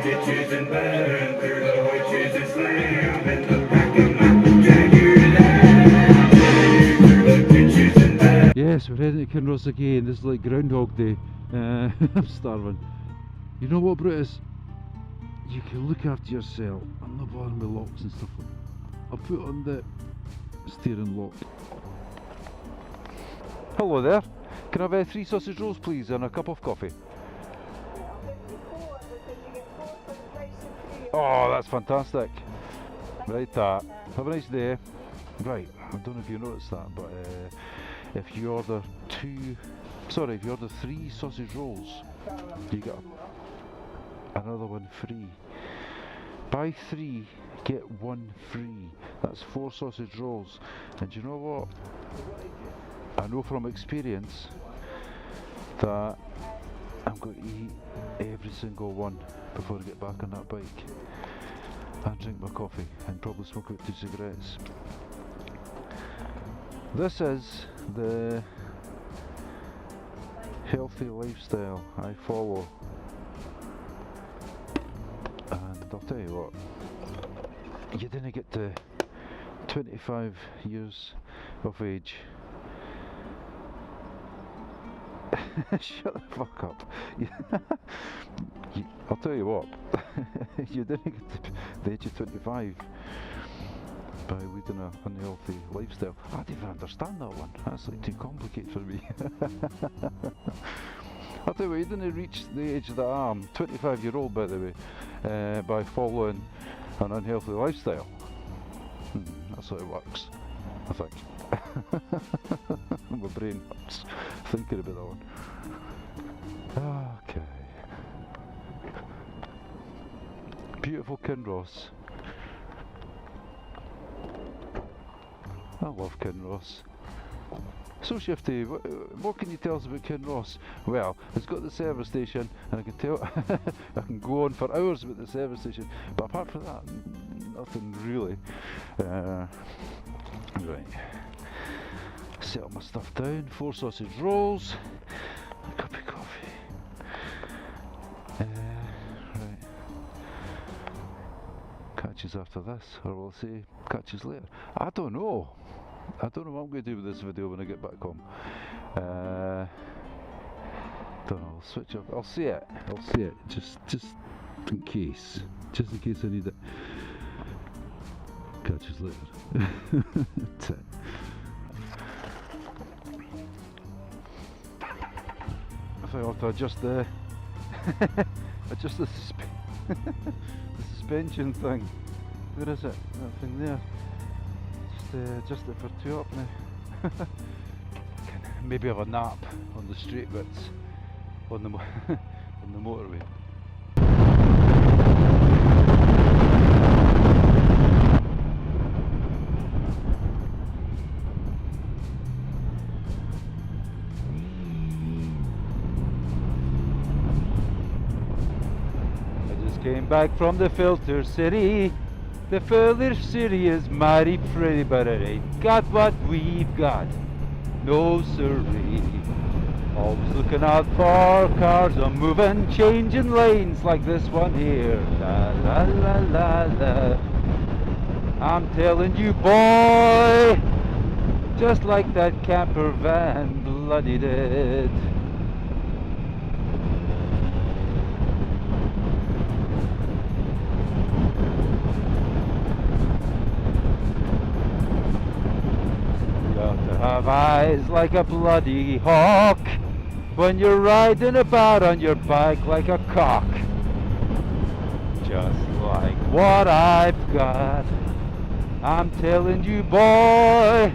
ditches and burn through the witches and slam in the back of my Jaguar. Through the ditches and burn. Yes, we're heading to Kinross again. This is like Groundhog Day. I'm starving. You know what, Brutus? You can look after yourself. I'm not bothering with locks and stuff like that. I'll put on the steering lock. Hello there. Can I have 3 sausage rolls please and a cup of coffee? Oh, that's fantastic. Right, have a nice day. Right, I don't know if you noticed that, but if you order 3 sausage rolls, you get another one free. Buy 3, get 1 free. That's 4 sausage rolls. And you know what? I know from experience that I'm going to eat every single one before I get back on that bike and drink my coffee and probably smoke out 2 cigarettes. This is the healthy lifestyle I follow, and I'll tell you what, you didn't get to 25 years of age. Shut the fuck up. I'll tell you what, you didn't get to the age of 25 by leading an unhealthy lifestyle. I don't even understand that one. That's like too complicated for me. I'll tell you what, you didn't reach the age that I am, 25-year-old by the way, by following an unhealthy lifestyle. That's how it works, I think. My brain hurts thinking about that one. Okay. Beautiful Kinross. I love Kinross. So Shifty, what can you tell us about Kinross? Well, it's got the service station, and I can tell I can go on for hours about the service station, but apart from that, nothing really. Right. Settle my stuff down, 4 sausage rolls, a cup of coffee. Right. Catches after this, or will I say catches later? I don't know. I don't know what I'm going to do with this video when I get back home. Don't know, I'll switch off. I'll see it, just in case. Just in case I need it. Catches later. That's it. I think I ought to adjust the adjust the suspension thing. Where is it? That thing there. Just adjust it for 2 up now. Can maybe have a nap on the straight bits on the on the motorway. Came back from the filter city. The filter city is mighty pretty, but it ain't got what we've got. No siree. Always looking out for cars are moving, changing lanes like this one here. La la la la la. I'm telling you, boy, just like that camper van bloody did. Have eyes like a bloody hawk when you're riding about on your bike like a cock. Just like what I've got. I'm telling you, boy,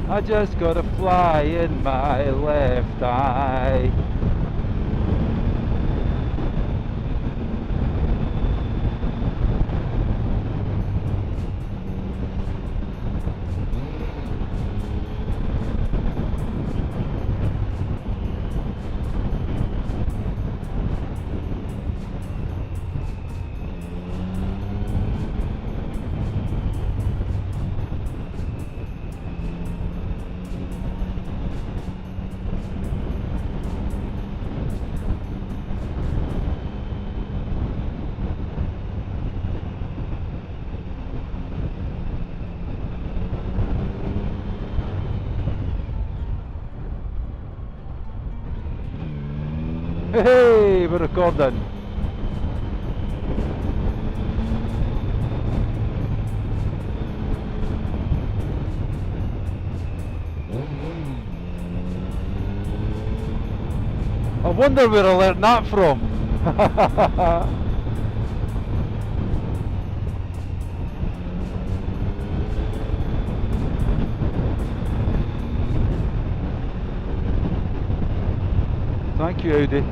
I just got a fly in my left eye. Hey, we're recording. I wonder where I learnt that from. Thank you, Audi.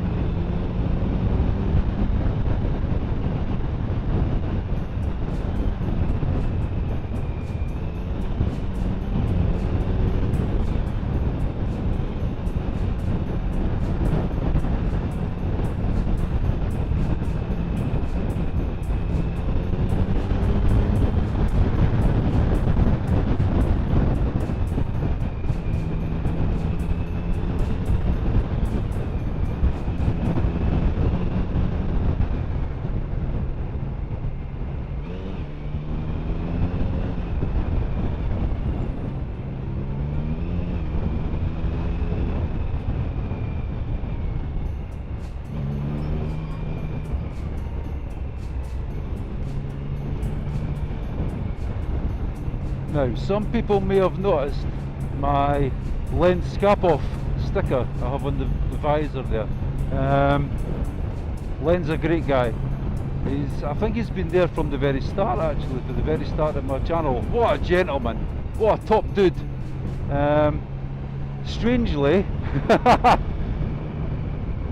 Now, some people may have noticed my Len Scapoff sticker I have on the visor there. Len's a great guy. I think he's been there from the very start, actually, from the very start of my channel. What a gentleman! What a top dude! Strangely,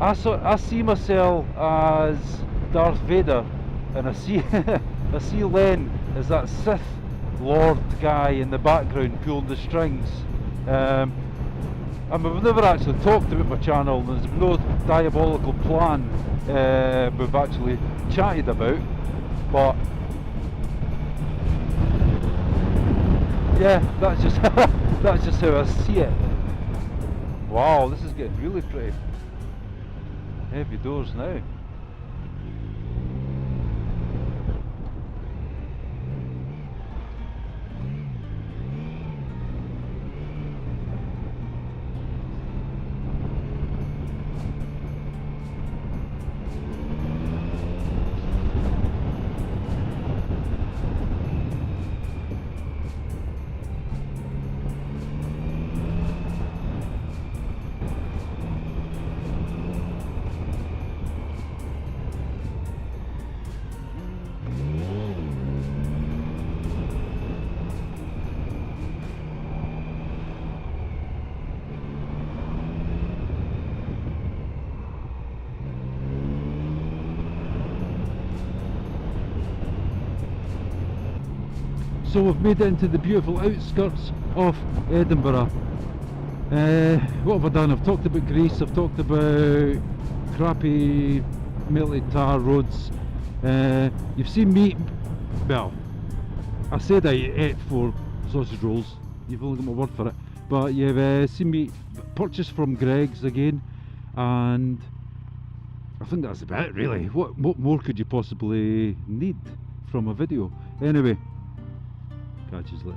I see myself as Darth Vader, and I see I see Len as that Sith Lord guy in the background pulling the strings. And we've never actually talked about my channel. There's no diabolical plan we've actually chatted about, but yeah, that's just that's just how I see it. Wow, this is getting really pretty. Heavy doors now. So we've made it into the beautiful outskirts of Edinburgh. What have I done? I've talked about Greece, I've talked about crappy melted tar roads. You've seen me, well, I said I ate 4 sausage rolls, you've only got my word for it, but you've seen me purchase from Greg's again, and I think that's about it really. What more could you possibly need from a video? Anyway, catch you later.